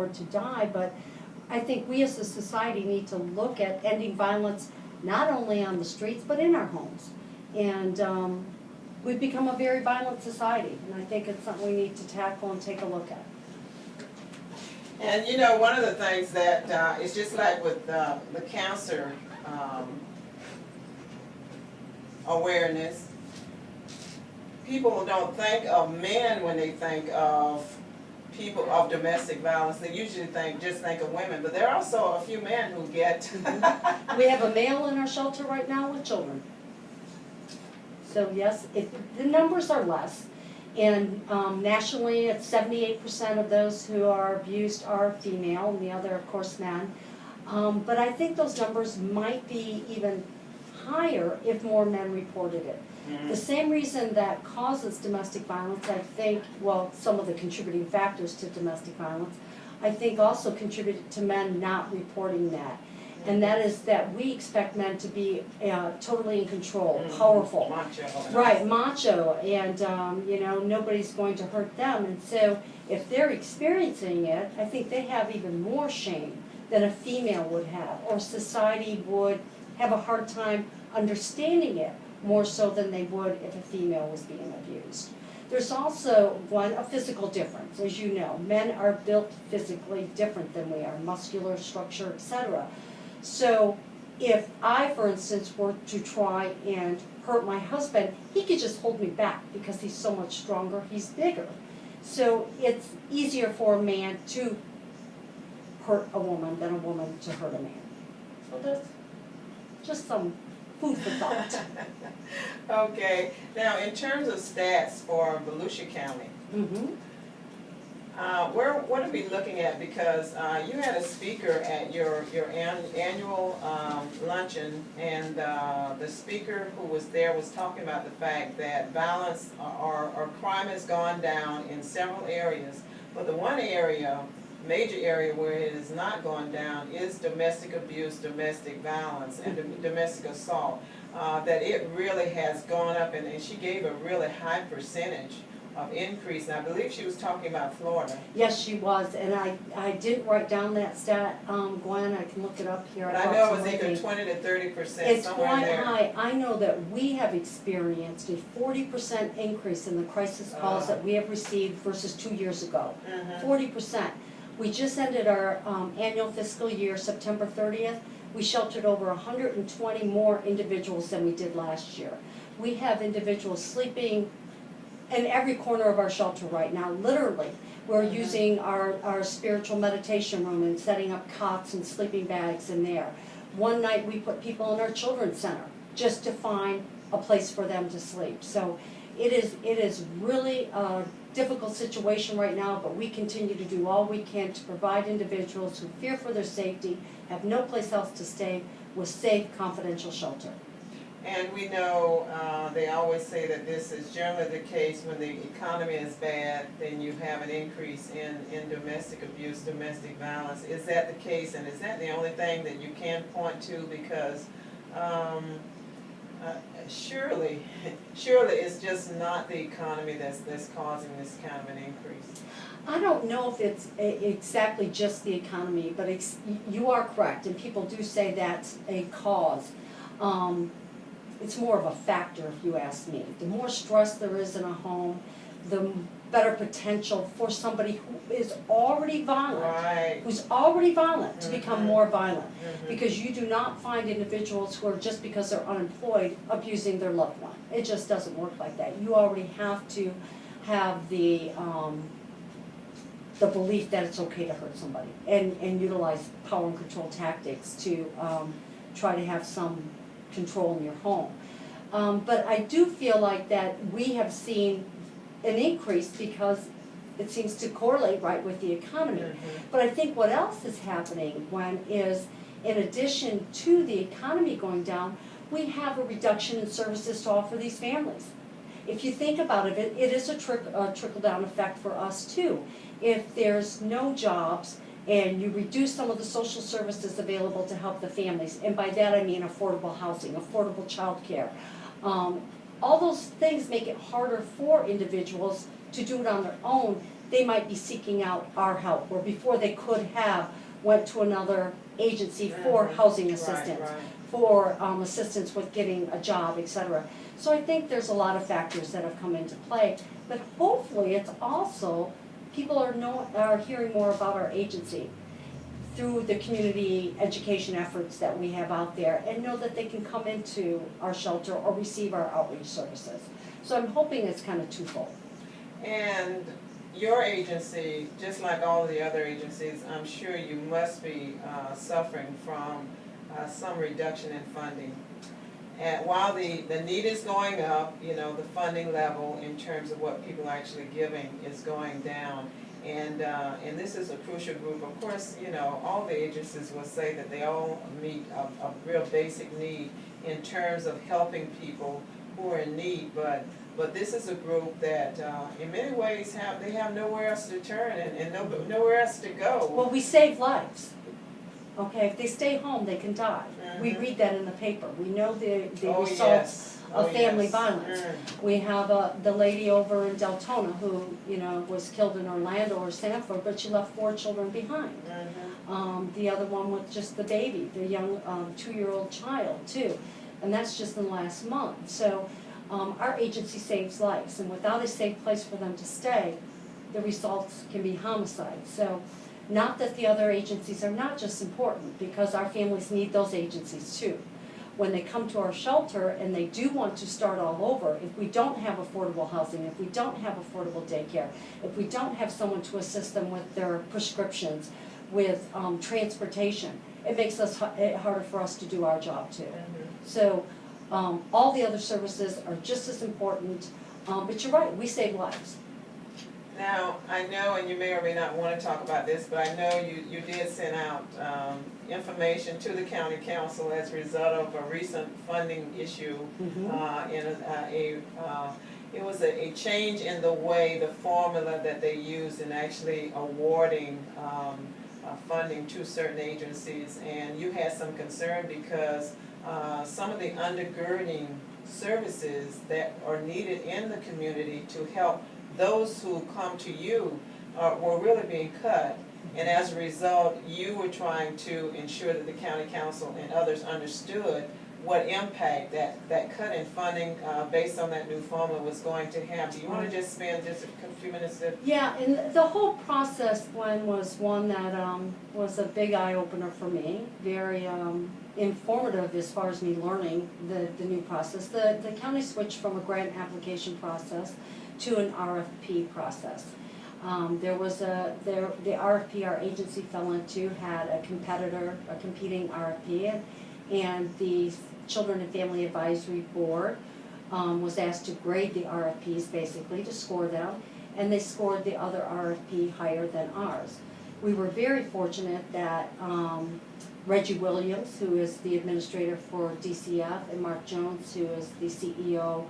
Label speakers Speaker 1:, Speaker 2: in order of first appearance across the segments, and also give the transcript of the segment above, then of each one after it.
Speaker 1: or to die, but I think we as a society need to look at ending violence not only on the streets, but in our homes. And we've become a very violent society, and I think it's something we need to tackle and take a look at.
Speaker 2: And you know, one of the things that it's just like with the cancer awareness, people don't think of men when they think of people of domestic violence. They usually just think of women, but there are also a few men who get.
Speaker 1: We have a male in our shelter right now with children. So yes, the numbers are less, and nationally it's 78% of those who are abused are female, and the other, of course, men. But I think those numbers might be even higher if more men reported it. The same reason that causes domestic violence, I think, well, some of the contributing factors to domestic violence, I think also contributed to men not reporting that. And that is that we expect men to be totally in control, powerful.
Speaker 2: Macho.
Speaker 1: Right, macho, and you know, nobody's going to hurt them. And so if they're experiencing it, I think they have even more shame than a female would have, or society would have a hard time understanding it more so than they would if a female was being abused. There's also a physical difference, as you know. Men are built physically different than we are, muscular structure, etc. So if I, for instance, were to try and hurt my husband, he could just hold me back because he's so much stronger, he's bigger. So it's easier for a man to hurt a woman than a woman to hurt a man. So that's just some food for thought.
Speaker 2: Okay. Now, in terms of stats for Volusia County, what are we looking at? Because you had a speaker at your annual luncheon, and the speaker who was there was talking about the fact that violence or crime has gone down in several areas, but the one area, major area where it has not gone down is domestic abuse, domestic violence, and domestic assault. That it really has gone up, and she gave a really high percentage of increase. And I believe she was talking about Florida.
Speaker 1: Yes, she was, and I didn't write down that stat, Gwen. I can look it up here.
Speaker 2: But I know it was either 20 to 30%.
Speaker 1: It's
Speaker 2: somewhere
Speaker 1: quite
Speaker 2: there.
Speaker 1: high. I know that we have experienced a 40% increase in the crisis calls that we have received versus 2 years ago. 40%. We just ended our annual fiscal year, September 30th. We sheltered over 120 more individuals than we did last year. We have individuals sleeping in every corner of our shelter right now, literally. We're using our spiritual meditation room and setting up cots and sleeping bags in there. One night we put people in our children's center just to find a place for them to sleep. So it is really a difficult situation right now, but we continue to do all we can to provide individuals who fear for their safety, have no place else to stay, with safe, confidential shelter.
Speaker 2: And we know they always say that this is generally the case when the economy is bad, then you have an increase in domestic abuse, domestic violence. Is that the case, and is that the only thing that you can point to? Because surely it's just not the economy that's causing this kind of an increase.
Speaker 1: I don't know if it's exactly just the economy, but you are correct, and people do say that's a cause. It's more of a factor, if you ask me. The more stress there is in a home, the better potential for somebody who is already violent, who's already violent, to become more violent. Because you do not find individuals who are, just because they're unemployed, abusing their loved one. It just doesn't work like that. You already have to have the belief that it's okay to hurt somebody, and utilize power and control tactics to try to have some control in your home. But I do feel like that we have seen an increase because it seems to correlate right with the economy. But I think what else is happening, Gwen, is in addition to the economy going down, we have a reduction in services to offer these families. If you think about it, it is a trickle-down effect for us too. If there's no jobs, and you reduce some of the social services available to help the families, and by that I mean affordable housing, affordable child care. All those things make it harder for individuals to do it on their own. they might be seeking out our help, where before they could have went to another agency for housing assistance, for assistance with getting a job, etc. So I think there's a lot of factors that have come into play, but hopefully it's also, people are hearing more about our agency through the community education efforts that we have out there, and know that they can come into our shelter or receive our outreach services. So I'm hoping it's kind of twofold.
Speaker 2: And your agency, just like all the other agencies, I'm sure you must be suffering from some reduction in funding. And while the need is going up, you know, the funding level in terms of what people are actually giving is going down. And this is a crucial group. Of course, you know, all the agencies will say that they all meet a real basic need in terms of helping people who are in need, but this is a group that in many ways they have nowhere else to turn and nowhere else to go.
Speaker 1: Well, we save lives. Okay, if they stay home, they can die. We read that in the paper. We know the results of family violence. We have the lady over in Deltona who, you know, was killed in Orlando or Sanford, but she left 4 children behind. The other one with just the baby, the young 2-year-old child too, and that's just in the last month. So our agency saves lives, and without a safe place for them to stay, the results can be homicide. So not that the other agencies are not just important, because our families need those agencies too. When they come to our shelter and they do want to start all over, if we don't have affordable housing, if we don't have affordable daycare, if we don't have someone to assist them with their prescriptions, with transportation, it makes it harder for us to do our job too. So all the other services are just as important, but you're right, we save lives.
Speaker 2: Now, I know, and you may or may not want to talk about this, but I know you did send out information to the county council as a result of a recent funding issue. It was a change in the way, the formula that they used in actually awarding funding to certain agencies, and you had some concern because some of the undergirding services that are needed in the community to help those who come to you were really being cut, and as a result you were trying to ensure that the county council and others understood what impact that cut in funding based on that new formula was going to have. Do you want to just spend just a few minutes to... Yeah,
Speaker 1: and the whole process, Gwen, was one that was a big eye-opener for me, very informative as far as me learning the new process. The county switched from a grant application process to an RFP process. There was the RFP our agency fell into had a competitor, a competing RFP, and the Children and Family Advisory Board was asked to grade the RFPs, basically, to score them, and they scored the other RFP higher than ours. We were very fortunate that Reggie Williams, who is the administrator for DCF, and Mark Jones, who is the CEO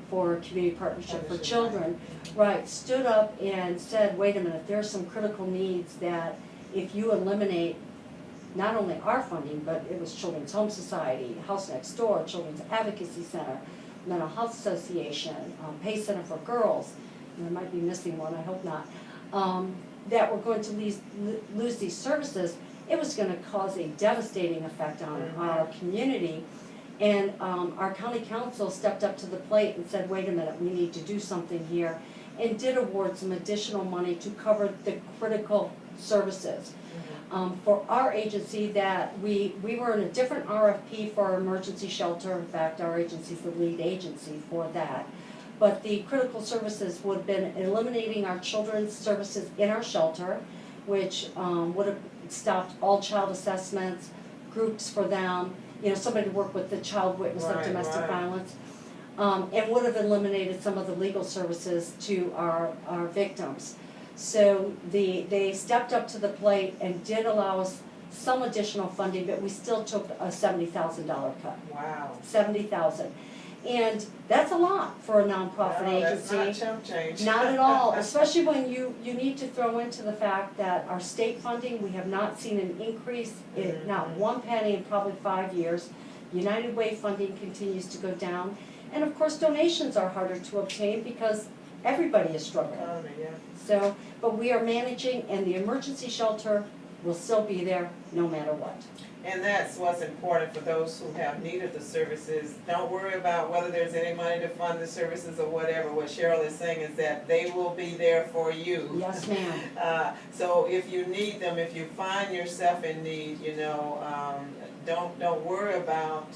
Speaker 1: for Community Partnership for Children, right, stood up and said, wait a minute, there are some critical needs that if you eliminate not only our funding, but it was Children's Home Society, House Next Door, Children's Advocacy Center, Mental Health Association, Pay Center for Girls, and I might be missing one, I hope not, that we're going to lose these services, it was going to cause a devastating effect on our community. And our county council stepped up to the plate and said, wait a minute, we need to do something here, and did award some additional money to cover the critical services. For our agency, that we were in a different RFP for our emergency shelter. In fact, our agency is the lead agency for that. But the critical services would have been eliminating our children's services in our shelter, which would have stopped all child assessments, groups for them, you know, somebody to work with the child witness of domestic violence, and would have eliminated some of the legal services to our victims. So they stepped up to the plate and did allow us some additional funding, but we still took a $70,000 cut.
Speaker 2: Wow.
Speaker 1: $70,000. And that's a lot for a nonprofit agency.
Speaker 2: That's not chump change.
Speaker 1: Not at all, especially when you need to throw into the fact that our state funding, we have not seen an increase, not one penny in probably 5 years. United Way funding continues to go down. And of course, donations are harder to obtain because Everybody is struggling.
Speaker 2: Yeah.
Speaker 1: So, but we are managing, and the emergency shelter will still be there no matter what.
Speaker 2: And that's what's important for those who have needed the services. Don't worry about whether there's any money to fund the services or whatever. What Cheryl is saying is that they will be there for you.
Speaker 1: Yes, ma'am.
Speaker 2: So if you need them, if you find yourself in need, don't worry about,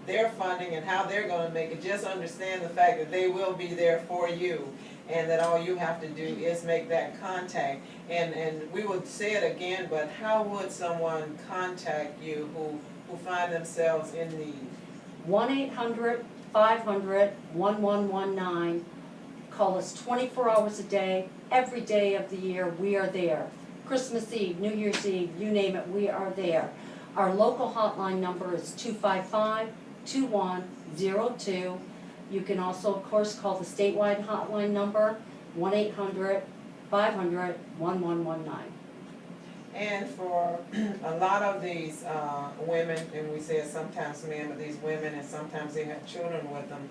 Speaker 2: their funding and how they're going to make it. Just understand the fact that they will be there for you, and that all you have to do is make that contact. And we will say it again, but how would someone contact you who find themselves in need?
Speaker 1: 1-800-500-1119. Call us 24 hours a day, every day of the year. We are there. Christmas Eve, New Year's Eve, you name it, we are there. Our local hotline number is 255-2102. You can also, of course, call the statewide hotline number, 1-800-500-1119.
Speaker 2: And for a lot of these women, and we say it sometimes men, but these women, and sometimes they have children with them,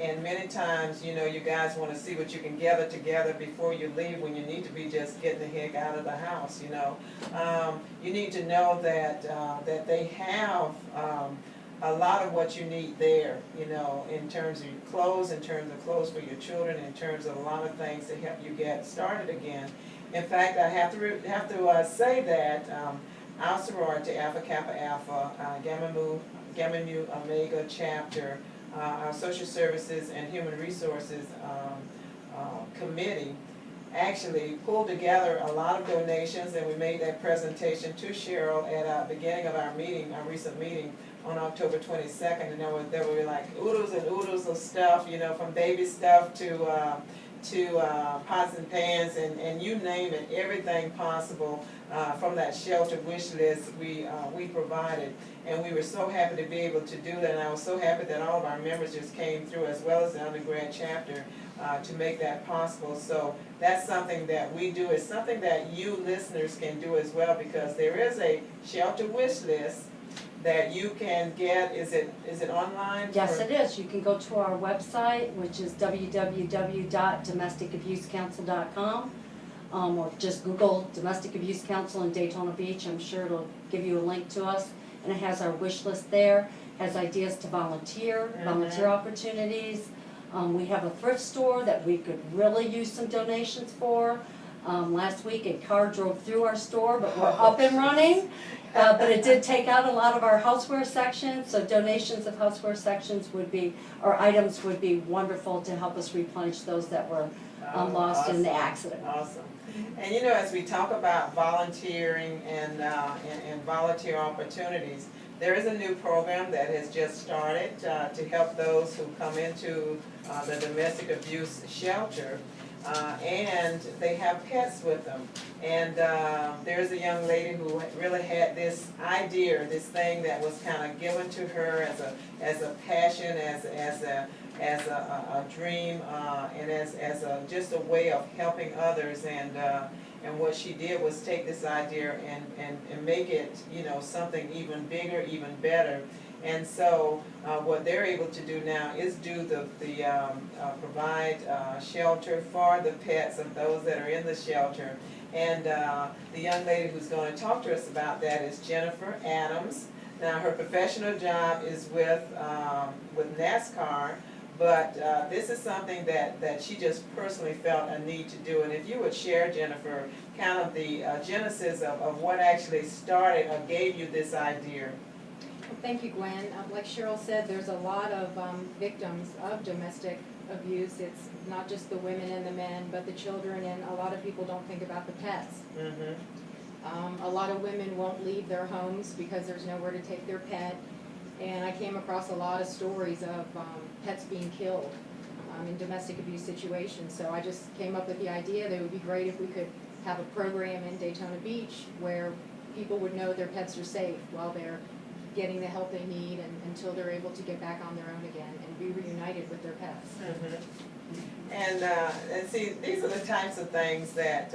Speaker 2: and many times, you guys want to see what you can gather together before you leave, when you need to be just getting the heck out of the house, You need to know that they have a lot of what you need there, in terms of your clothes, in terms of clothes for your children, in terms of a lot of things to help you get started again. In fact, I have to say that our sorority, Alpha Kappa Alpha, Gamma Mu Omega chapter, our social services and human resources committee actually pulled together a lot of donations, and we made that presentation to Cheryl at the beginning of our recent meeting on October 22nd, and there were like oodles and oodles of stuff, from baby stuff to pots and pans, and you name it, everything possible from that shelter wish list we provided. And we were so happy to be able to do that, and I was so happy that all of our members just came through, as well as the undergrad chapter, to make that possible. So that's something that we do. It's something that you listeners can do as well, because there is a shelter wish list that you can get. Is it online?
Speaker 1: Yes, it is. You can go to our website, which is www.domesticabusecouncil.com, or just Google Domestic Abuse Council in Daytona Beach. I'm sure it'll give you a link to us, and it has our wish list there, has ideas to volunteer opportunities. We have a thrift store that we could really use some donations for. Last week a car drove through our store, but we're up and running. But it did take out a lot of our houseware sections, so donations of houseware sections items would be wonderful to help us replenish those that were lost
Speaker 2: awesome.
Speaker 1: in the accident.
Speaker 2: Awesome. And as we talk about volunteering and volunteer opportunities, there is a new program that has just started to help those who come into the domestic abuse shelter. And they have pets with them. And there's a young lady who really had this idea, this thing that was kind of given to her as a passion, as a dream, and as just a way of helping others. And what she did was take this idea and make it, something even bigger, even better. And so what they're able to do now is provide shelter for the pets of those that are in the shelter. And the young lady who's going to talk to us about that is Jennifer Adams. Now, her professional job is with NASCAR, but this is something that she just personally felt a need to do. And if you would share, Jennifer, kind of the genesis of what actually started or gave you this idea.
Speaker 3: Thank you, Gwen. Like Cheryl said, there's a lot of victims of domestic abuse. It's not just the women and the men, but the children, and a lot of people don't think about the pets. A lot of women won't leave their homes because there's nowhere to take their pet. And I came across a lot of stories of pets being killed in domestic abuse situations. So I just came up with the idea that it would be great if we could have a program in Daytona Beach where people would know their pets are safe while they're getting the help they need, and until they're able to get back on their own again and be reunited with their pets.
Speaker 2: And see, these are the types of things that,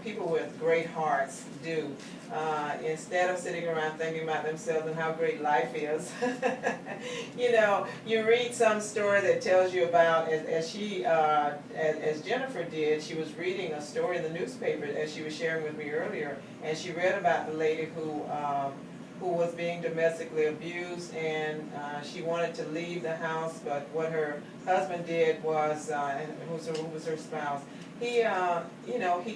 Speaker 2: people with great hearts do. Instead of sitting around thinking about themselves and how great life is, you read some story that tells you about, as Jennifer did, she was reading a story in the newspaper as she was sharing with me earlier, and she read about the lady who was being domestically abused, and she wanted to leave the house, but what her husband did was, who was her spouse, he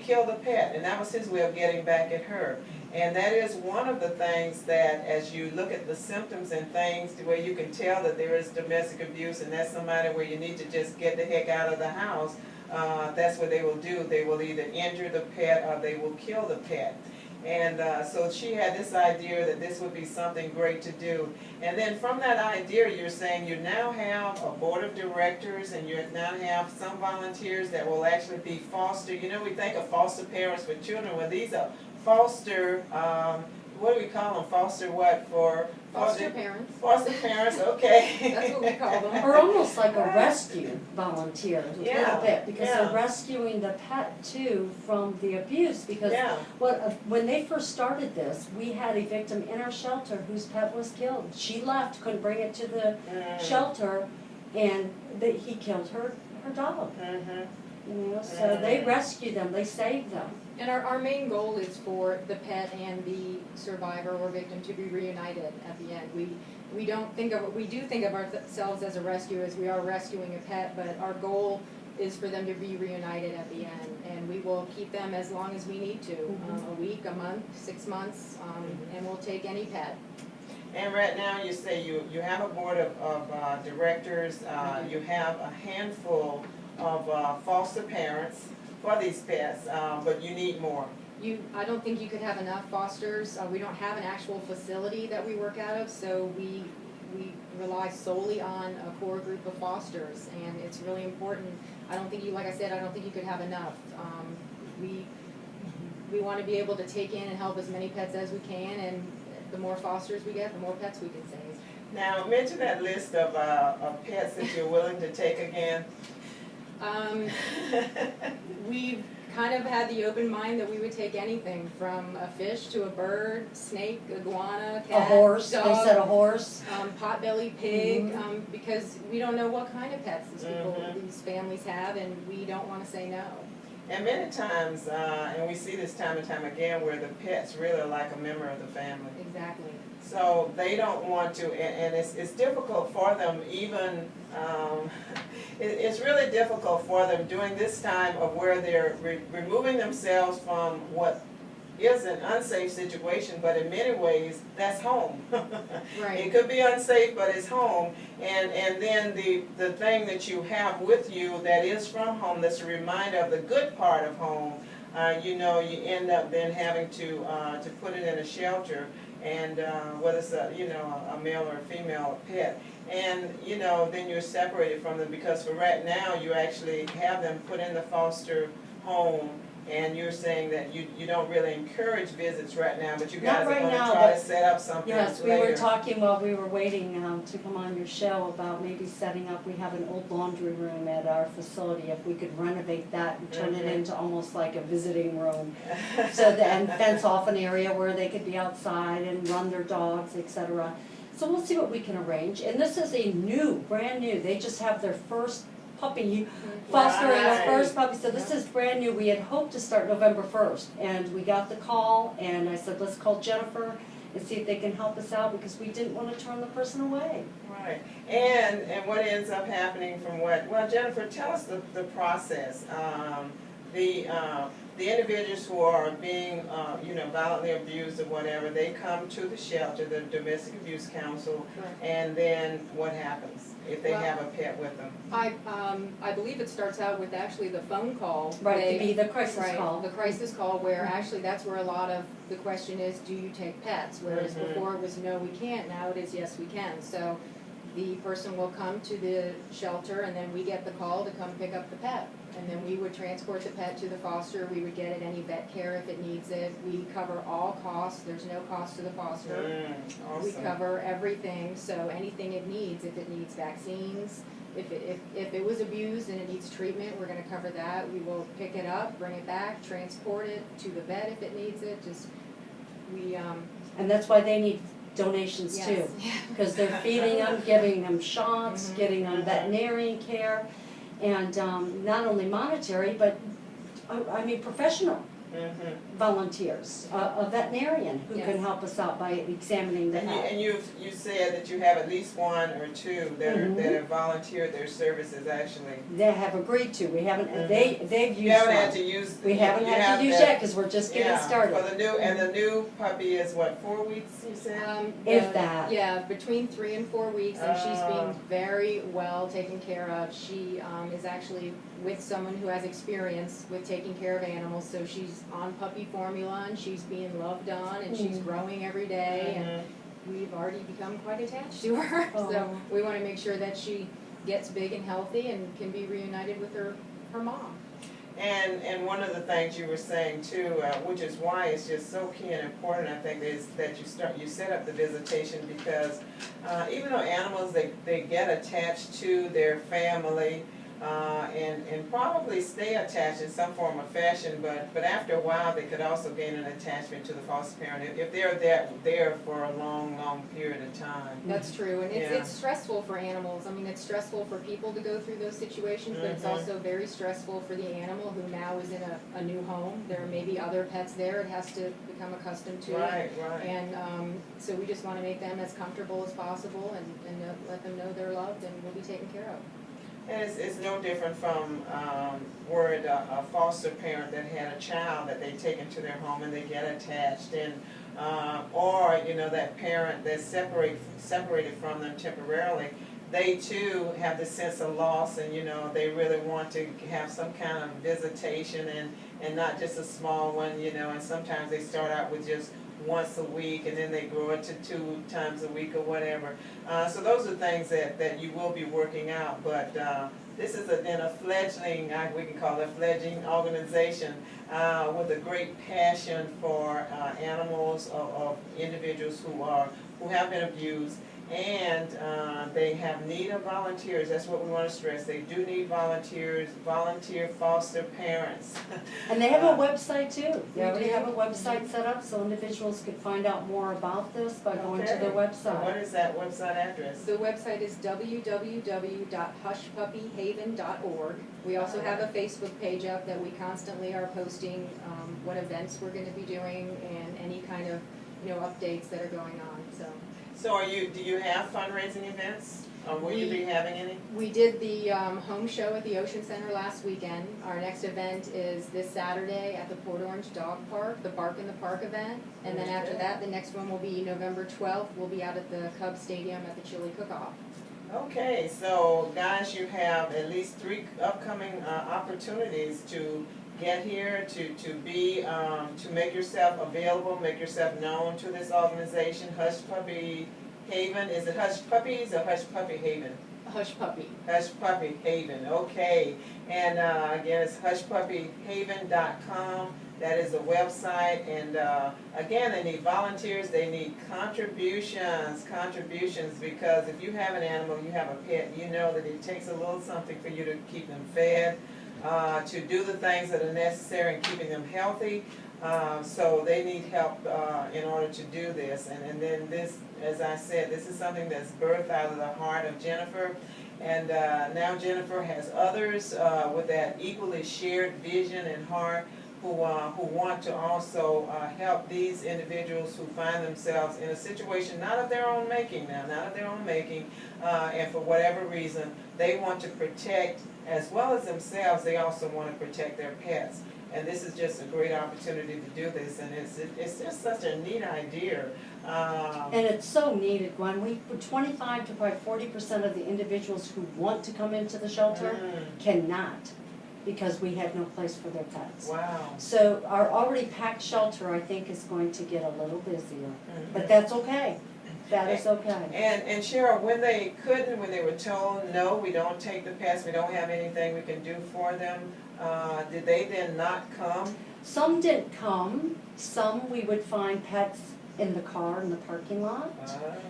Speaker 2: killed a pet, and that was his way of getting back at her. And that is one of the things that, as you look at the symptoms and things, where you can tell that there is domestic abuse, and that's somebody where you need to just get the heck out of the house, that's what they will do. They will either injure the pet or they will kill the pet. And so she had this idea that this would be something great to do. And then from that idea, you're saying you now have a board of directors, and you now have some volunteers that will actually be foster. We think of foster parents for children. Well, these are foster, what do we call them? Foster what for?
Speaker 3: Foster parents.
Speaker 2: Foster parents, okay.
Speaker 3: That's what we call them.
Speaker 1: Or almost like a rescue volunteer, a
Speaker 2: Yeah,
Speaker 1: little bit, because
Speaker 2: yeah.
Speaker 1: they're rescuing the pet too from the abuse. Because
Speaker 2: Yeah.
Speaker 1: when they first started this, we had a victim in our shelter whose pet was killed. She left, couldn't bring it to the shelter, and he killed her dog. So they rescued them, they saved them.
Speaker 3: And our main goal is for the pet and the survivor or victim to be reunited at the end. We do think of ourselves as a rescue, as we are rescuing a pet, but our goal is for them to be reunited at the end. And we will keep them as long as we need to, a week, a month, 6 months, and we'll take any pet.
Speaker 2: And right now, you say you have a board of directors, you have a handful of foster parents for these pets, but you need more.
Speaker 3: I don't think you could have enough fosters. We don't have an actual facility that we work out of, so we rely solely on a core group of fosters, and it's really important. Like I said, I don't think you could have enough. We want to be able to take in and help as many pets as we can, and the more fosters we get, the more pets we can save.
Speaker 2: Now, mention that list of pets that you're willing to take again.
Speaker 3: We've kind of had the open mind that we would take anything from a fish to a bird, snake, iguana, cat,
Speaker 1: A horse,
Speaker 3: dog,
Speaker 1: they said a horse.
Speaker 3: potbelly pig, because we don't know what kind of pets these families have, and we don't want to say no.
Speaker 2: And many times, and we see this time and time again, where the pets really are like a member of the family.
Speaker 3: Exactly.
Speaker 2: So they don't want to, and it's difficult for them even, it's really difficult for them during this time of where they're removing themselves from what is an unsafe situation, but in many ways, that's home.
Speaker 3: Right.
Speaker 2: It could be unsafe, but it's home. And then the thing that you have with you that is from home, that's a reminder of the good part of home, you end up then having to put it in a shelter, and whether it's a male or a female pet. And then you're separated from them, because for right now you actually have them put in the foster home, and you're saying that you don't really encourage visits right now, but you guys
Speaker 1: Not right
Speaker 2: are going
Speaker 1: now,
Speaker 2: to try to
Speaker 1: but
Speaker 2: set up something
Speaker 1: Yes, we
Speaker 2: later.
Speaker 1: were talking while we were waiting to come on your show about maybe setting up, we have an old laundry room at our facility, if we could renovate that and turn it into almost like a visiting room. And fence off an area where they could be outside and run their dogs, etc. So we'll see what we can arrange. And this is brand new, they just have their first puppy, fostering their first puppy, so this is brand new. We had hoped to start November 1st, and we got the call, and I said, let's call Jennifer and see if they can help us out, because we didn't want to turn the person away.
Speaker 2: Right, and what ends up happening from well, Jennifer, tell us the process. The individuals who are being, violently abused or whatever, they come to the shelter, the Domestic Abuse Council, and then what happens if they have a pet with them?
Speaker 3: I believe it starts out with actually the phone call.
Speaker 1: Right, to be the crisis call.
Speaker 3: The crisis call, where actually that's where a lot of the question is, do you take pets? Whereas before it was no, we can't, now it is yes, we can. So the person will come to the shelter, and then we get the call to come pick up the pet. And then we would transport the pet to the foster. We would get it any vet care if it needs it. We cover all costs. There's no cost to the foster.
Speaker 2: Awesome.
Speaker 3: We cover everything, so anything it needs, if it needs vaccines, if it was abused and it needs treatment, we're gonna cover that. We will pick it up, bring it back, transport it to the vet if it needs it,
Speaker 1: And that's why they need donations too.
Speaker 3: yes.
Speaker 1: Because they're feeding them, giving them shots,
Speaker 2: Mhm,
Speaker 1: getting them
Speaker 2: mhm.
Speaker 1: veterinarian care, and not only monetary, but, I mean, professional
Speaker 2: Mhm.
Speaker 1: volunteers, a veterinarian who can
Speaker 3: Yes.
Speaker 1: help us out by examining the health.
Speaker 2: And you said that you have at least one or two that
Speaker 1: Mhm.
Speaker 2: have volunteered their services actually.
Speaker 1: They have agreed to, we haven't,
Speaker 2: Mhm.
Speaker 1: they've
Speaker 2: You
Speaker 1: used
Speaker 2: haven't had to
Speaker 1: one.
Speaker 2: use.
Speaker 1: We haven't
Speaker 2: you
Speaker 1: had
Speaker 2: have
Speaker 1: to use
Speaker 2: that-
Speaker 1: yet, because we're just getting
Speaker 2: Yeah,
Speaker 1: started.
Speaker 2: For the new, and the new puppy is what, 4 weeks, you said?
Speaker 1: If that.
Speaker 3: Yeah, between 3 and 4 weeks, and she's
Speaker 2: Oh.
Speaker 3: being very well taken care of. She is actually with someone who has experience with taking care of animals, so she's on puppy formula, and she's being loved on, and she's
Speaker 1: Mm.
Speaker 3: growing every day, and
Speaker 2: Mhm.
Speaker 3: we've already become quite attached to her. So
Speaker 1: Oh.
Speaker 3: we want to make sure that she gets big and healthy and can be reunited with her mom.
Speaker 2: And one of the things you were saying too, which is why it's just so key and important, I think, is that you set up the visitation, because even though animals, they get attached to their family, and probably stay attached in some form or fashion, but after a while they could also gain an attachment to the foster parent if they're there for a long period of time.
Speaker 3: That's true, and
Speaker 2: Yeah.
Speaker 3: it's stressful for animals. I mean, it's stressful for people to go through those situations, but it's
Speaker 2: Mhm.
Speaker 3: also very stressful for the animal who now is in a new home. There may be other pets there it has to become accustomed to.
Speaker 2: Right.
Speaker 3: And so we just want to make them as comfortable as possible and let them know they're loved and will be taken care of.
Speaker 2: And it's no different from where a foster parent that had a child that they take into their home and they get attached, and or that parent that's separated from them temporarily, they too have this sense of loss, and they really want to have some kind of visitation, and not just a small one, and sometimes they start out with just once a week, and then they grow it to 2 times a week or whatever. So those are things that you will be working out, but this is then a fledgling, we can call it a fledgling organization with a great passion for animals, of individuals who have been abused, and they have need of volunteers. That's what we want to stress. They do need volunteers, volunteer foster parents.
Speaker 1: And they have a website too. They
Speaker 3: We
Speaker 1: already
Speaker 3: do.
Speaker 1: have a website set up, so individuals can find out more about this by going to their
Speaker 2: Okay.
Speaker 1: website.
Speaker 2: What is that website address?
Speaker 3: The website is www.hushpuppyhaven.org. We also have a Facebook page up that we constantly are posting what events we're going to be doing and any kind of updates that are going on.
Speaker 2: So do you have fundraising events? Or will you be having any?
Speaker 3: We did the home show at the Ocean Center last weekend. Our next event is this Saturday at the Port Orange Dog Park, the Bark in the Park event. And then after
Speaker 2: Okay.
Speaker 3: that, the next one will be November 12th. We'll be out at the Cub Stadium at the Chili Cook-Off.
Speaker 2: Okay, so guys, you have at least 3 upcoming opportunities to get here, to make yourself available, make yourself known to this organization, Hush Puppy Haven. Is it Hush Puppies or Hush Puppy Haven?
Speaker 3: Hush Puppy.
Speaker 2: Hush Puppy Haven, okay. And again, it's hushpuppyhaven.com. That is the website. And again, they need volunteers, they need contributions, because if you have an animal, you have a pet, you know that it takes a little something for you to keep them fed, to do the things that are necessary in keeping them healthy. So they need help in order to do this. And then this, as I said, this is something that's birthed out of the heart of Jennifer. And now Jennifer has others with that equally shared vision and heart who want to also help these individuals who find themselves in a situation not of their own making now, and for whatever reason, they want to protect, as well as themselves, they also want to protect their pets. And this is just a great opportunity to do this, and it's just such a neat idea.
Speaker 1: And it's so needed, Gwen. We, 25 to probably 40% of the individuals who want to come into the shelter cannot, because we have no place for their pets.
Speaker 2: Wow.
Speaker 1: So our already packed shelter, I think, is going to get a little busier, but that's okay. That is okay.
Speaker 2: And Cheryl, when they were told, no, we don't take the pets, we don't have anything we can do for them, did they then not come?
Speaker 1: Some didn't come. Some we would find pets in the car in the parking lot,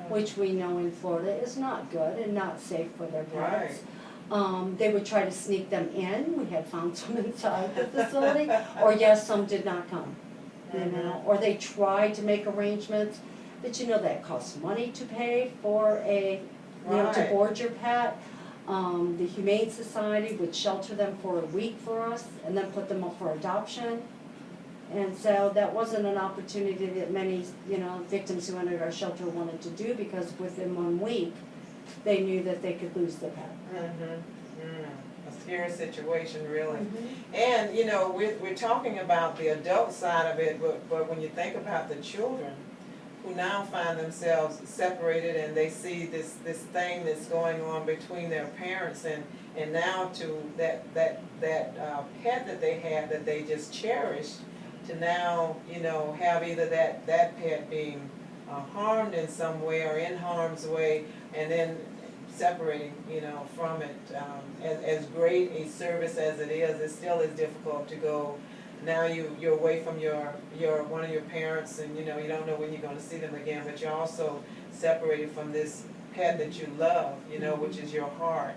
Speaker 1: which we know in Florida is not good and not safe for their pets. They would try to sneak them in. We had found some inside the facility, or yes, some did not come, you know, or they tried to make arrangements, but you know that costs money to pay for you know, to
Speaker 2: Right.
Speaker 1: board your pet. The Humane Society would shelter them for a week for us and then put them up for adoption. And so that wasn't an opportunity that many, you know, victims who entered our shelter wanted to do, because within 1 week, they knew that they could lose their pet.
Speaker 2: A scary situation, really. And, you know, we're talking about the adult side of it, but when you think about the children who now find themselves separated and they see this thing that's going on between their parents, and now to that pet that they had that they just cherished, to now, you know, have either that pet being harmed in some way or in harm's way, and then separating, you know, from it. As great a service as it still is difficult to go. Now you're away from your one of your parents, and you know you don't know when you're going to see them again, but you're also separated from this pet that you love, you know, which is your heart.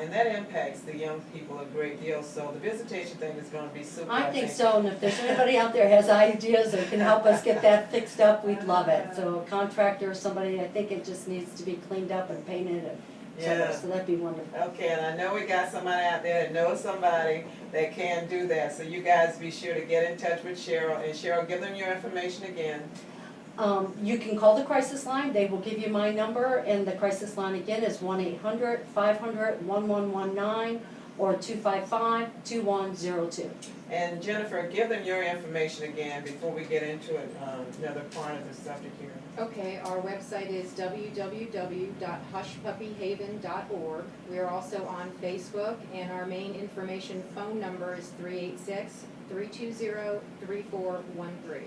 Speaker 2: And that impacts the young people a great deal. So the visitation thing is going to be super.
Speaker 1: I think so, and if there's anybody out there has ideas or can help us get that fixed up, we'd love it. So a contractor or somebody, I think it just needs to be cleaned up and painted and so that'd be wonderful.
Speaker 2: Okay, and I know we got somebody out there that knows somebody that can do that. So you guys be sure to get in touch with Cheryl. And Cheryl, give them your information again.
Speaker 1: You can call the crisis line. They will give you my number, and the crisis line again is 1-800-500-1119 or 255-2102.
Speaker 2: And Jennifer, give them your information again before we get into it, another part of the subject here.
Speaker 3: Okay, our website is www.hushpuppyhaven.org. We are also on Facebook, and our main information phone number is 386-320-3413.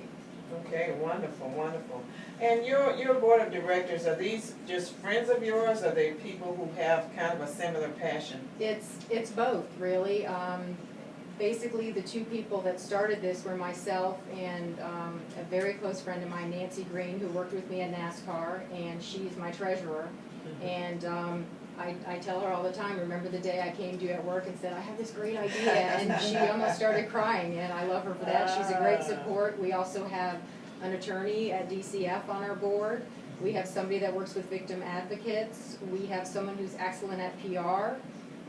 Speaker 2: Okay, wonderful, wonderful. And your board of directors, are these just friends of yours, or are they people who have kind of a similar passion?
Speaker 3: It's both, really. Basically, the two people that started this were myself and a very close friend of mine, Nancy Green, who worked with me at NASCAR, and she's my treasurer. And I tell her all the time, remember the day I came to you at work and said, I have this great idea, and she almost started crying, and I love her for that. She's a great support. We also have an attorney at DCF on our board. We have somebody that works with victim advocates. We have someone who's excellent at PR.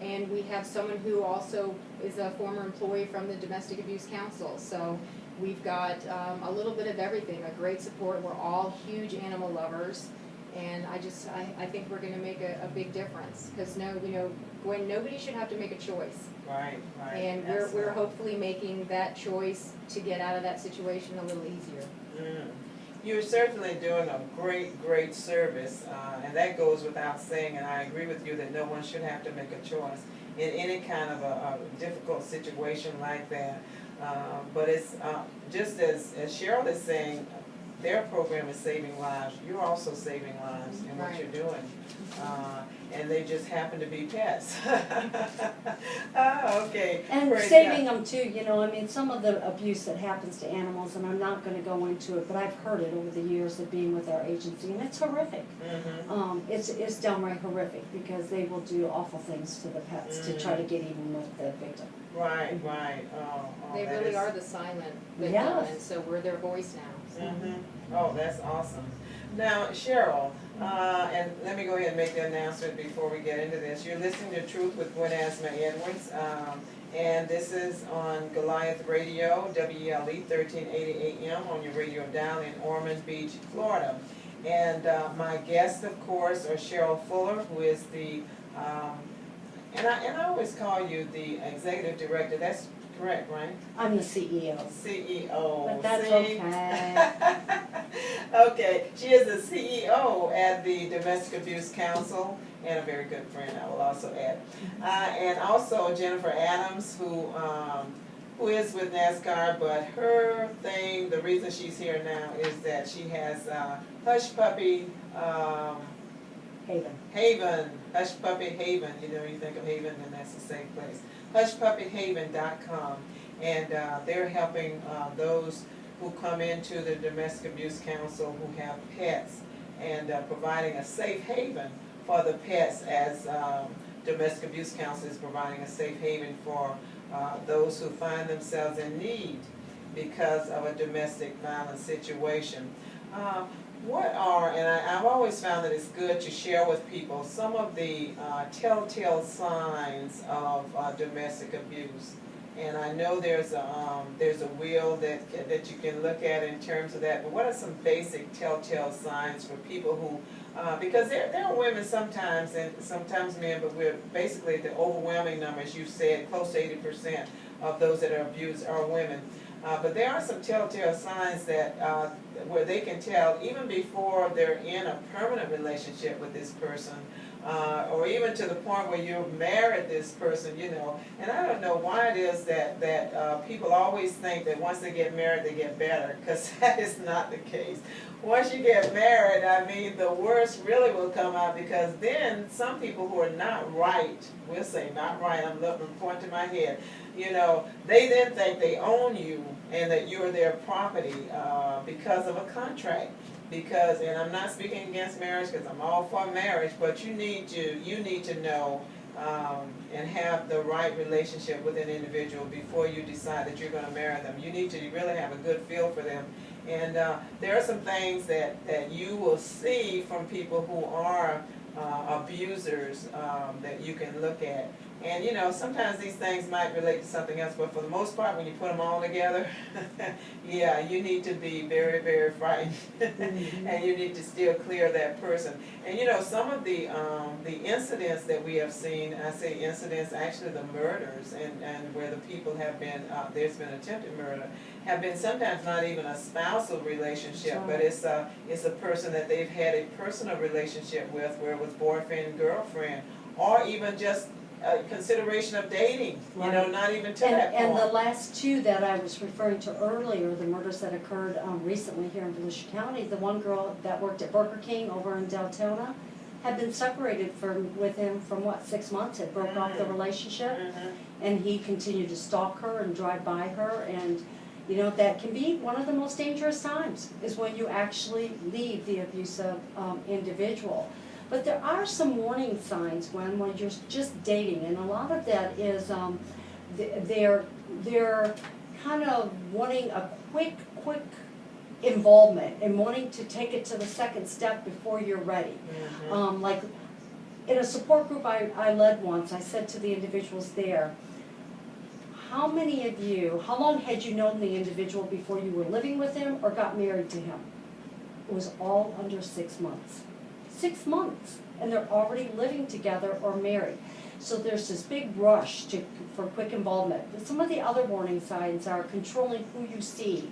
Speaker 3: And we have someone who also is a former employee from the Domestic Abuse Council. So we've got a little bit of everything, a great support. We're all huge animal lovers. And I think we're going to make a big difference. Because Gwen, nobody should have to make a choice.
Speaker 2: Right.
Speaker 3: And we're hopefully making that choice to get out of that situation a little easier.
Speaker 2: You're certainly doing a great service, and that goes without saying, and I agree with you that no one should have to make a choice in any kind of a difficult situation like that. But it's just as Cheryl is saying, their program is saving lives. You're also saving lives in what you're doing. And they just happen to be pets. Okay.
Speaker 1: And
Speaker 2: Praise
Speaker 1: saving
Speaker 2: God.
Speaker 1: them too, you know, I mean, some of the abuse that happens to animals, and I'm not going to go into it, but I've heard it over the years of being with our agency, and it's horrific. It's downright horrific, because they will do awful things to the pets to try to get even with the victim.
Speaker 2: Right.
Speaker 3: They
Speaker 2: that
Speaker 3: really
Speaker 2: is-
Speaker 3: are the silent victim,
Speaker 1: Yes.
Speaker 3: and so we're their voice now. So.
Speaker 2: Oh, that's awesome. Now, Cheryl, and let me go ahead and make the announcement before we get into this. You're listening to Truth with Gwen Azama-Edwards, and this is on Goliath Radio, WLE 1380 AM on your radio dial in Ormond Beach, Florida. And my guests, of course, are Cheryl Fuller, who is the, and I always call you the executive director. That's correct, right?
Speaker 1: I'm the CEO.
Speaker 2: CEO.
Speaker 1: But that's
Speaker 2: See?
Speaker 1: okay.
Speaker 2: Okay, she is the CEO at the Domestic Abuse Council and a very good friend, I will also add. And also Jennifer Adams, who is with NASCAR, but her thing, the reason she's here now is that she has Hush Puppy Haven, Hush Puppy Haven. You know, you think of Haven, and that's a safe place. HushPuppyHaven.com, and they're helping those who come into the Domestic Abuse Council who have pets, and providing a safe haven for the pets as domestic abuse counselor is providing a safe haven for those who find themselves in need because of a domestic violence situation. What are, and I've always found that it's good to share with people some of the telltale signs of domestic abuse. And I know there's a wheel that you can look at in terms of that, but what are some basic telltale signs for people who, because there are women sometimes, and sometimes men, but we're basically the overwhelming number, as you said, close to 80% of those that are abused are women. But there are some telltale signs that where they can tell even before they're in a permanent relationship with this person, or even to the point where you've married this person, you know. And I don't know why it is that people always think that once they get married, they get better, because that is not the case. Once you get married, I mean, the worst really will come out, because then some people who are not right, we'll say not right, I'm pointing to my head, you know, they then think they own you and that you're their property because of a contract. Because, and I'm not speaking against marriage, because I'm all for marriage, but you need to know and have the right relationship with an individual before you decide that you're going to marry them. You need to really have a good feel for them. And there are some things that you will see from people who are abusers that you can look at. And you know, sometimes these things might relate to something else, but for the most part, when you put them all together, yeah, you need to be very, very frightened, and you need to steer clear of that person. And you know, some of the incidents that we have seen, I say incidents, actually the murders, and where the people have been, there's been attempted murder, have been sometimes not even a spousal relationship, but it's a person that they've had a personal relationship with, where it was boyfriend and girlfriend, or even just consideration of dating, you know, not even to that point.
Speaker 1: And the last two that I was referring to earlier, the murders that occurred recently here in Volusia County, the one girl that worked at Burger King over in Deltona had been separated with him from, what, 6 months, had broke off the relationship, and he continued to stalk her and drive by her, and you know, that can be one of the most dangerous times, is when you actually leave the abusive individual. But there are some warning signs when you're just dating, and a lot of that is they're kind of wanting a quick involvement and wanting to take it to the second step before you're ready. Like in a support group I led once, I said to the individuals there, how long had you known the individual before you were living with him or got married to him? It was all under 6 months. 6 months, and they're already living together or married. So there's this big rush for quick involvement. But some of the other warning signs are controlling who you see,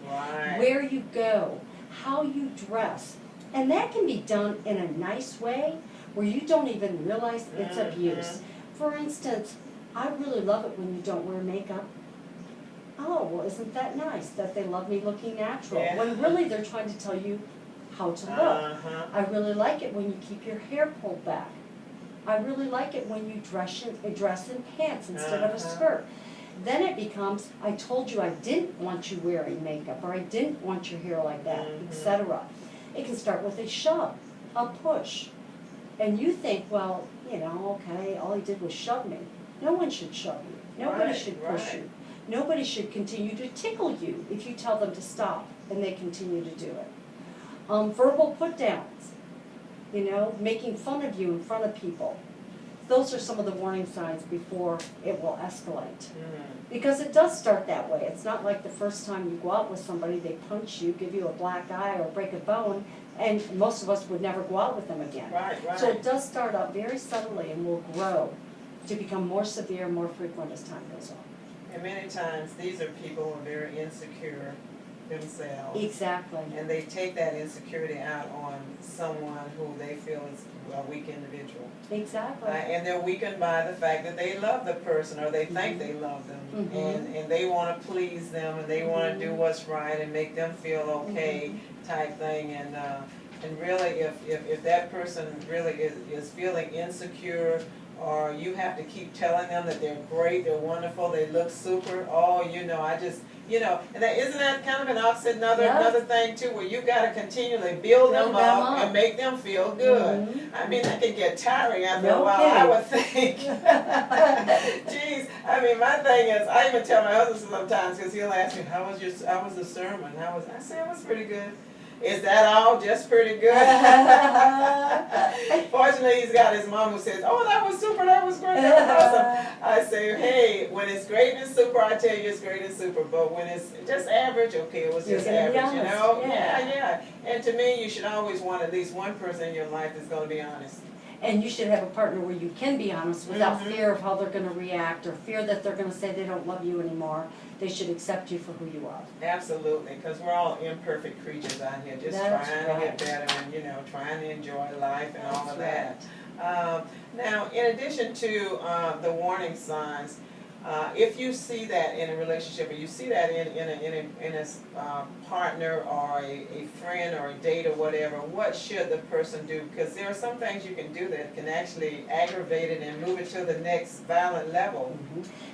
Speaker 1: where you go, how you dress. And that can be done in a nice way where you don't even realize it's abuse. For instance, I really love it when you don't wear makeup. Oh, well, isn't that nice that they love me looking natural? When really they're trying to tell you how to look. I really like it when you keep your hair pulled back. I really like it when you dress in pants instead of a skirt. Then it becomes, I told you I didn't want you wearing makeup, or I didn't want your hair like that, etc. It can start with a shove, a push. And you think, well, you know, okay, all he did was shove me. No one should shove you. Nobody should push you. Nobody should continue to tickle you if you tell them to stop and they continue to do it. Verbal put-downs, you know, making fun of you in front of people. Those are some of the warning signs before it will escalate. Because it does start that way. It's not like the first time you go out with somebody, they punch you, give you a black eye, or break a bone, and most of us would never go out with them again. So it does start out very subtly and will grow to become more severe, more frequent as time goes on.
Speaker 2: And many times, these are people who are very insecure themselves.
Speaker 1: Exactly.
Speaker 2: And they take that insecurity out on someone who they feel is a weak individual.
Speaker 1: Exactly.
Speaker 2: And they're weakened by the fact that they love the person, or they think they love them. And they want to please them, and they want to do what's right and make them feel okay type thing. And really, if that person really is feeling insecure, or you have to keep telling them that they're great, they're wonderful, they look super. Oh, I just, and isn't that kind of an opposite, another thing too, where you got to continually build them up and make them feel good.
Speaker 1: Mm-hmm.
Speaker 2: I mean, that can get tiring after
Speaker 1: No
Speaker 2: a while,
Speaker 1: kidding.
Speaker 2: I would think. Jeez, I mean, my thing is, I even tell my husband sometimes, because he'll ask me, how was the sermon? I say, it was pretty good. Is that all just pretty good? Fortunately, he's got his mom who says, oh, that was super, that was great, that was awesome. I say, hey, when it's great and super, I tell you it's great and super. But when it's just average, okay, it was just average, Yeah. And to me, you should always want at least one person in your life that's going to be honest.
Speaker 1: And you should have a partner where you can be honest without fear of how they're going to react or fear that they're going to say they don't love you anymore. They should accept you for who you are.
Speaker 2: Absolutely, because we're all imperfect creatures out here, just trying to get better and, trying to enjoy life and all of that. Now, in addition to the warning signs, if you see that in a relationship, or you see that in a partner or a friend or a date or whatever, what should the person do? Because there are some things you can do that can actually aggravate it and move it to the next violent level.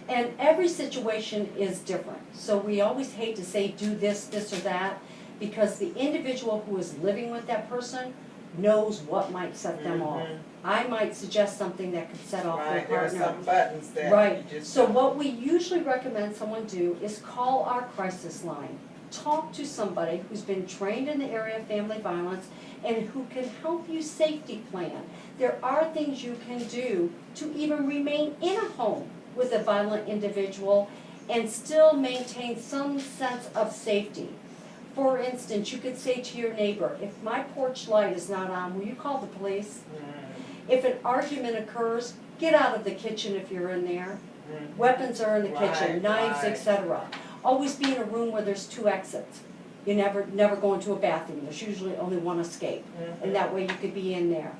Speaker 1: And every situation is different. So we always hate to say do this or that, because the individual who is living with that person knows what might set them off. I might suggest something that could set off their partner.
Speaker 2: Right, there are some buttons that you just
Speaker 1: So what we usually recommend someone do is call our crisis line. Talk to somebody who's been trained in the area of family violence and who can help you safety plan. There are things you can do to even remain in a home with a violent individual and still maintain some sense of safety. For instance, you could say to your neighbor, if my porch light is not on, will you call the police? If an argument occurs, get out of the kitchen if you're in there. Weapons are in the kitchen, knives, etc. Always be in a room where there's 2 exits. You never go into a bathroom. There's usually only one escape, and that way you could be in there.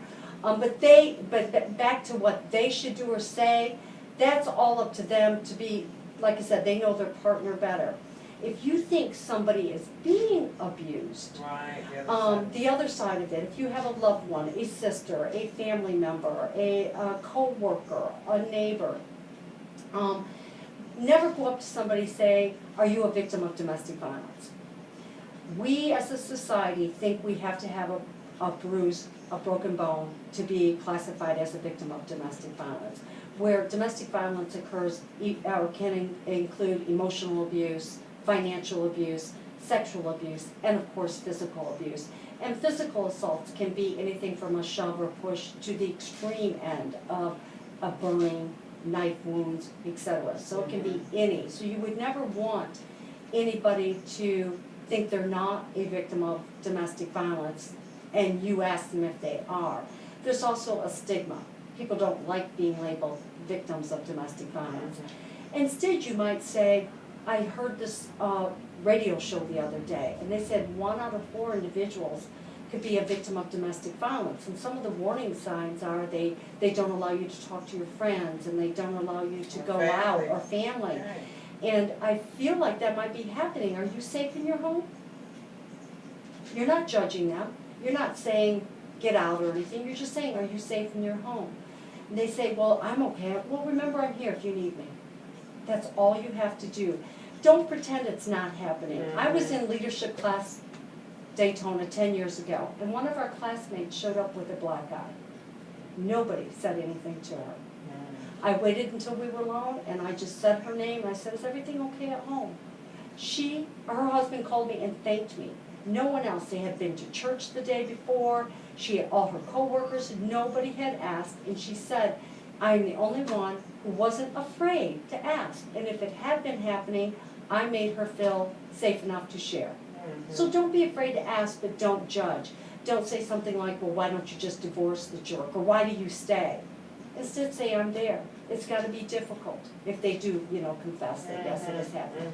Speaker 1: But back to what they should do or say, that's all up to them to be, like I said, they know their partner better. If you think somebody is being abused, the other side of it, if you have a loved one, a sister, a family member, a co-worker, a neighbor, never go up to somebody and say, are you a victim of domestic violence? We as a society think we have to have a bruise, a broken bone to be classified as a victim of domestic violence. Where domestic violence occurs or can include emotional abuse, financial abuse, sexual abuse, and of course physical abuse. And physical assaults can be anything from a shove or push to the extreme end of a burning, knife wounds, etc. So it can be any. So you would never want anybody to think they're not a victim of domestic violence and you ask them if they are. There's also a stigma. People don't like being labeled victims of domestic violence. Instead, you might say, I heard this radio show the other day, and they said 1 out of 4 individuals could be a victim of domestic violence. And some of the warning signs are they don't allow you to talk to your friends, and they don't allow you to go out, or family. And I feel like that might be happening. Are you safe in your home? You're not judging them. You're not saying get out or anything. You're just saying, are you safe in your home? And they say, well, I'm okay. Well, remember, I'm here if you need me. That's all you have to do. Don't pretend it's not happening. I was in leadership class Daytona 10 years ago, and one of our classmates showed up with a black eye. Nobody said anything to her. I waited until we were alone, and I just said her name. I said, is everything okay at home? Her husband called me and thanked me. No one else. They had been to church the day before. She had all her co-workers. Nobody had asked, and she said, I'm the only one who wasn't afraid to ask. And if it had been happening, I made her feel safe enough to share. So don't be afraid to ask, but don't judge. Don't say something like, well, why don't you just divorce the jerk? Or why do you stay? Instead, say, I'm there. It's got to be difficult if they do, confess that, yes, it has happened.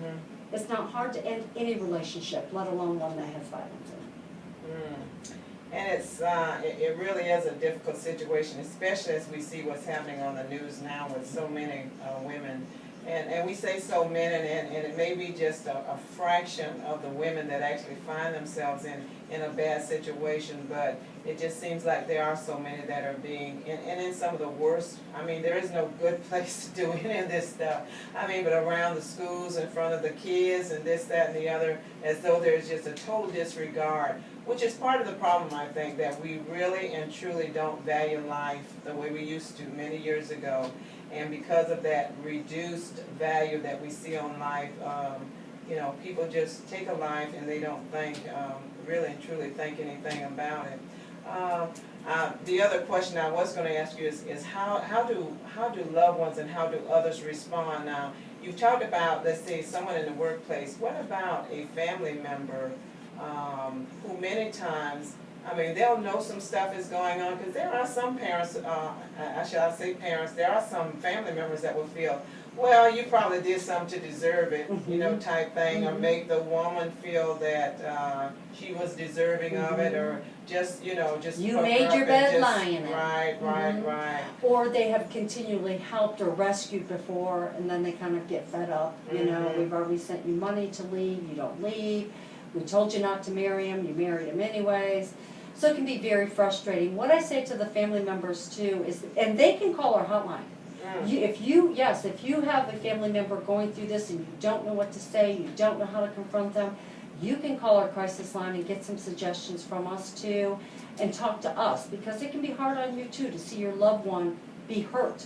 Speaker 1: It's not hard to end any relationship, let alone one that has violence in it.
Speaker 2: And it really is a difficult situation, especially as we see what's happening on the news now with so many women And we say so many, and it may be just a fraction of the women that actually find themselves in a bad situation, but it just seems like there are so many that are being, and in some of the worst, I mean, there is no good place to do any of this stuff. I mean, but around the schools, in front of the kids, and this, that, and the other, as though there's just a total disregard, which is part of the problem, I think, that we really and truly don't value life the way we used to many years ago. And because of that reduced value that we see on life, you know, people just take a life and they don't think, really and truly think anything about it. The other question I was going to ask you is how do loved ones and how do others respond? Now, you've talked about, let's say, someone in the workplace. What about a family member who many times, I mean, they'll know some stuff is going on, because there are some parents, I say parents, there are some family members that will feel, well, you probably did something to deserve it, you know, type thing, or make the woman feel that she was deserving of it, or just, you know, just
Speaker 1: You
Speaker 2: fuck
Speaker 1: made
Speaker 2: her
Speaker 1: your
Speaker 2: up
Speaker 1: bed,
Speaker 2: and just,
Speaker 1: lie in it.
Speaker 2: Right.
Speaker 1: Or they have continually helped or rescued before, and then they kind of get fed up. You know, we've already sent you money to leave, you don't leave. We told you not to marry him, you married him anyways. So it can be very frustrating. What I say to the family members too is, and they can call our hotline. If you have a family member going through this and you don't know what to say, you don't know how to confront them, you can call our crisis line and get some suggestions from us too, and talk to us, because it can be hard on you too to see your loved one be hurt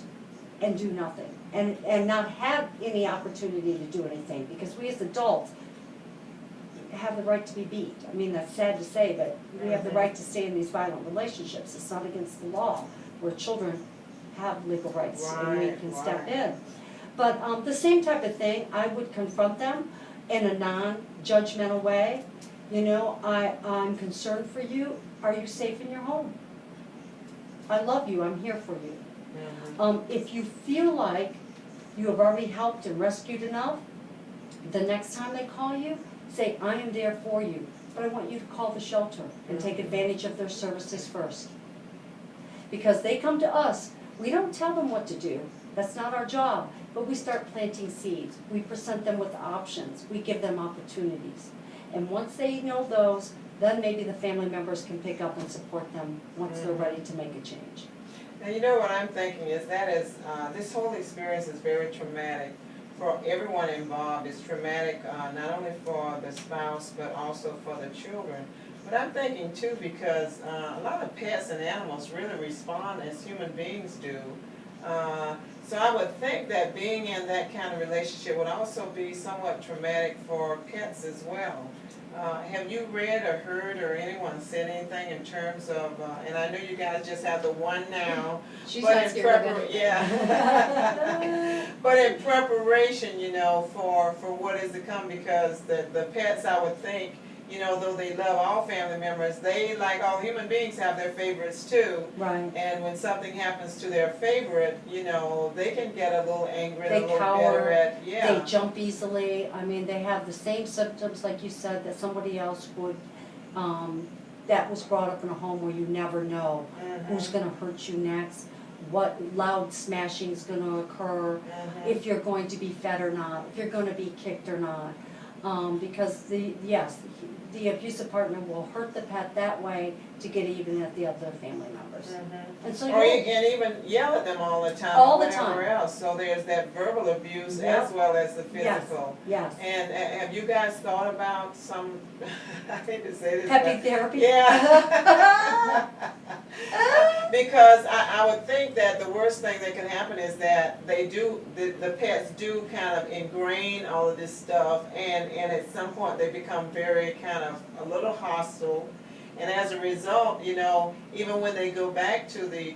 Speaker 1: and do nothing, and not have any opportunity to do anything, because we as adults have the right to be beat. I mean, that's sad to say, but we have the right to stay in these violent relationships. It's not against the law, where children have legal rights and we can step in. But the same type of thing, I would confront them in a non-judgmental way. You know, I'm concerned for you. Are you safe in your home? I love you. I'm here for you. If you feel like you have already helped and rescued enough, the next time they call you, say, I am there for you, but I want you to call the shelter and take advantage of their services first. Because they come to us, we don't tell them what to do. That's not our job. But we start planting seeds. We present them with options. We give them opportunities. And once they know those, then maybe the family members can pick up and support them once they're ready to make a change.
Speaker 2: Now, you know what I'm thinking is this whole experience is very traumatic for everyone involved. It's traumatic not only for the spouse but also for the children. But I'm thinking too, because a lot of pets and animals really respond as human beings do. So I would think that being in that kind of relationship would also be somewhat traumatic for pets as well. Have you read or heard or anyone said anything in terms of, and I know you guys just have the one now,
Speaker 3: She's
Speaker 2: but
Speaker 3: not
Speaker 2: in
Speaker 3: scared of anything.
Speaker 2: but in preparation, you know, for what is to come, because the pets, I would think, you know, though they love all family members, they, like all human beings, have their favorites too.
Speaker 1: Right.
Speaker 2: And when something happens to their favorite, you know, they can get a little angry,
Speaker 1: They
Speaker 2: a little
Speaker 1: cower,
Speaker 2: bitter at,
Speaker 1: they jump easily. I mean, they have the same symptoms, like you said, that somebody else would, that was brought up in a home where you never know who's gonna hurt you next, what loud smashing is gonna occur, if you're going to be fed or not, if you're gonna be kicked or not. Because the abusive partner will hurt the pet that way to get even at the other family members. And so
Speaker 2: and even yell at them all the time,
Speaker 1: all
Speaker 2: or
Speaker 1: the
Speaker 2: whatever
Speaker 1: time.
Speaker 2: else. So there's that verbal abuse as well as the physical.
Speaker 1: Yes.
Speaker 2: And have you guys thought about some, I hate to say this,
Speaker 1: Peppy
Speaker 2: but,
Speaker 1: therapy?
Speaker 2: yeah. Because I would think that the worst thing that can happen is that the pets do kind of ingrain all of this stuff, and at some point they become very kind of a little hostile. And as a result, you know, even when they go back to the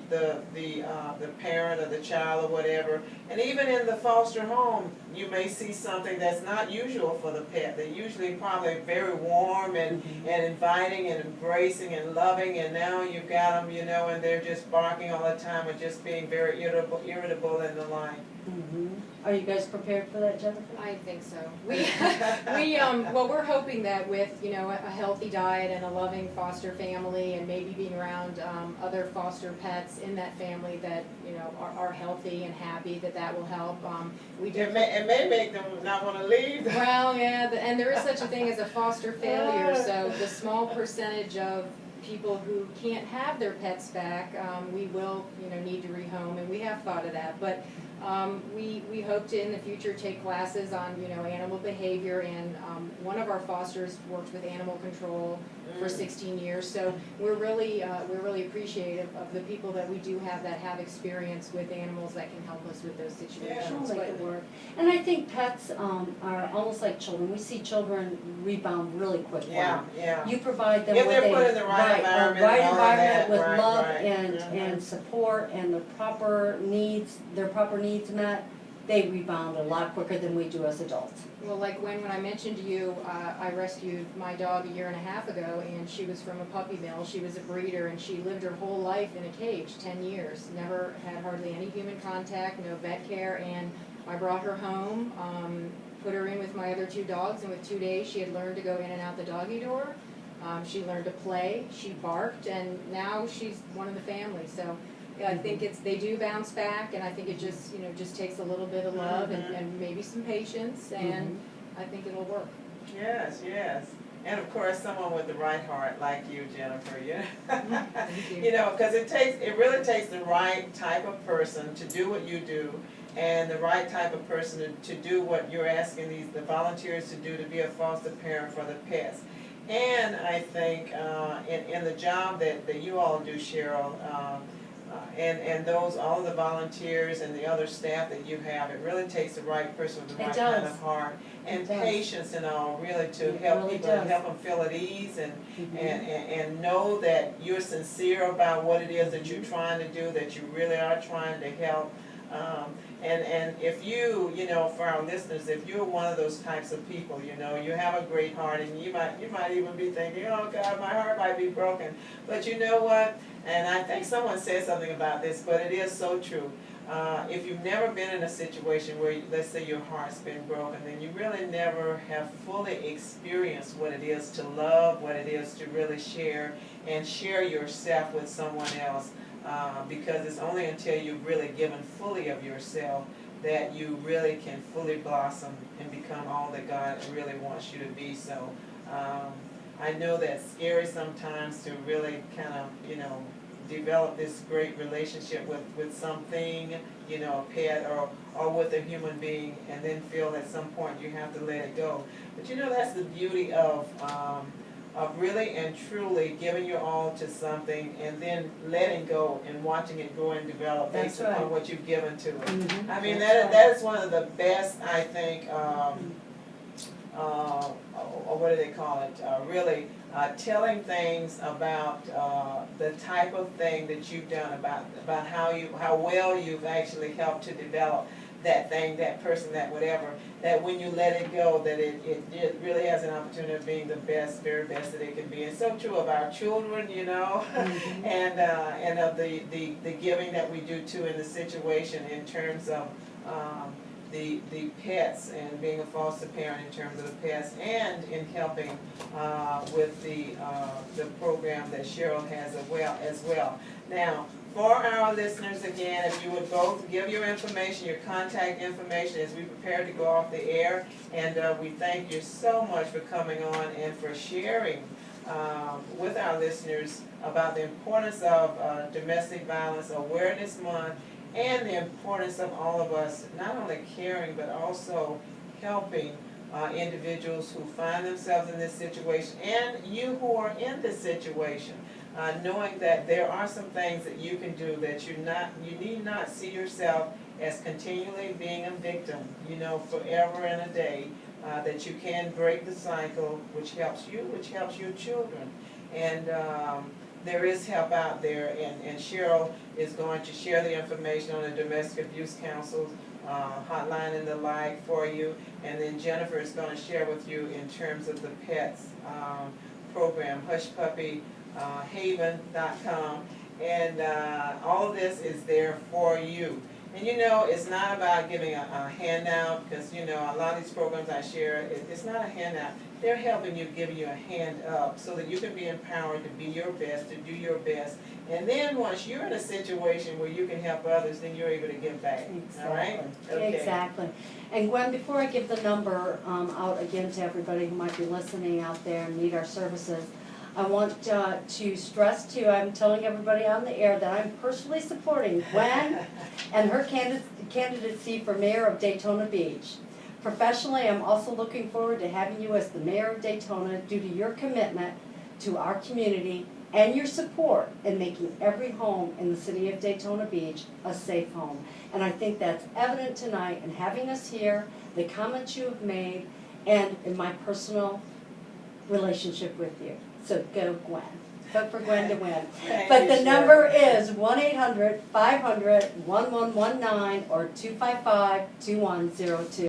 Speaker 2: parent or the child or whatever, and even in the foster home, you may see something that's not usual for the pet. They're usually probably very warm and inviting and embracing and loving, and now you've got them, you know, and they're just barking all the time and just being very irritable and the like.
Speaker 1: Are you guys prepared for that, Jennifer?
Speaker 3: I think so. Well, we're hoping that with, you know, a healthy diet and a loving foster family and maybe being around other foster pets in that family that, you know, are healthy and happy, that will help.
Speaker 2: It may make them not want to leave.
Speaker 3: Well, yeah, and there is such a thing as a foster failure, so the small percentage of people who can't have their pets back, we will, you know, need to rehome, and we have thought of that. But we hope to in the future take classes on, you know, animal behavior, and one of our fosters worked with animal control for 16 years. So we're really appreciative of the people that we do have that have experience with animals that can help us with those situations.
Speaker 1: Make it work. And I think pets are almost like children. We see children rebound really quickly.
Speaker 2: Yeah.
Speaker 1: You provide them
Speaker 2: If
Speaker 1: with
Speaker 2: they're put in the right environment,
Speaker 1: right
Speaker 2: and all of
Speaker 1: environment
Speaker 2: that,
Speaker 1: with
Speaker 2: right,
Speaker 1: love
Speaker 2: right.
Speaker 1: and support and the proper needs, their proper needs met, they rebound a lot quicker than we do as adults.
Speaker 3: Well, like when I mentioned to you, I rescued my dog 1.5 years ago, and she was from a puppy mill. She was a breeder, and she lived her whole life in a cage, 10 years. Never had hardly any human contact, no vet care, and I brought her home, put her in with my other 2 dogs, and with 2 days she had learned to go in and out the doggy door. She learned to play, she barked, and now she's one of the family. So I think they do bounce back, and I think it just, you know, just takes a little bit of love and maybe some patience, and I think it'll work.
Speaker 2: Yes. And of course, someone with the right heart like you, Jennifer.
Speaker 3: Thank you.
Speaker 2: You know, because it really takes the right type of person to do what you do, and the right type of person to do what you're asking the volunteers to do, to be a foster parent for the pets. And I think in the job that you all do, Cheryl, and all of the volunteers and the other staff that you have, it really takes the right person with the right kind of heart and patience and all, really, to help people and help them feel at ease and know that you're sincere about what it is that you're trying to do, that you really are trying to help. And if you know, for our listeners, if you're one of those types of people, you know, you have a great heart, and you might even be thinking, oh God, my heart might be broken. But you know what? And I think someone said something about this, but it is so true. If you've never been in a situation where, let's say, your heart's been broken, then you really never have fully experienced what it is to love, what it is to really share yourself with someone else. Because it's only until you've really given fully of yourself that you really can fully blossom and become all that God really wants you to be. So I know that's scary sometimes, to really kind of, you know, develop this great relationship with something, you know, a pet or with a human being, and then feel at some point you have to let it go. But you know, that's the beauty of really and truly giving your all to something, and then letting go and watching it grow and develop based upon what you've given to it. I mean, that is one of the best, I think, or what do they call it, really telling things about the type of thing that you've done, about how well you've actually helped to develop that thing, that person, that whatever, that when you let it go, that it really has an opportunity of being the best, very best that it can be. And so true of our children, you know, and of the giving that we do too in the situation in terms of the pets, and being a foster parent in terms of the pets, and in helping with the program that Cheryl has as well. Now, for our listeners, again, if you would both give your information, your contact information, as we prepare to go off the air, and we thank you so much for coming on and for sharing with our listeners about the importance of Domestic Violence Awareness Month, and the importance of all of us not only caring but also helping individuals who find themselves in this situation, and you who are in this situation, knowing that there are some things that you can do, that you need not see yourself as continually being a victim, you know, forever and a day, that you can break the cycle, which helps you, which helps your children. And there is help out there, and Cheryl is going to share the information on the Domestic Abuse Council hotline and the like for you, and then Jennifer is going to share with you in terms of the PETS program, hushpuppyhaven.com, and all of this is there for you. And you know, it's not about giving a handout, because you know, a lot of these programs I share, it's not a handout. They're helping you, giving you a hand up so that you can be empowered to be your best, to do your best. And then once you're in a situation where you can help others, then you're able to give back. All right? Okay.
Speaker 1: Exactly. And Gwen, before I give the number out again to everybody who might be listening out there and need our services, I want to stress too, I'm telling everybody on the air that I'm personally supporting Gwen and her candidacy for mayor of Daytona Beach. Professionally, I'm also looking forward to having you as the mayor of Daytona due to your commitment to our community and your support in making every home in the city of Daytona Beach a safe home. And I think that's evident tonight in having us here, the comments you have made, and in my personal relationship with you. So go Gwen. Vote for Gwen to win. But the number is 1-800-500-1119 or 255-2102.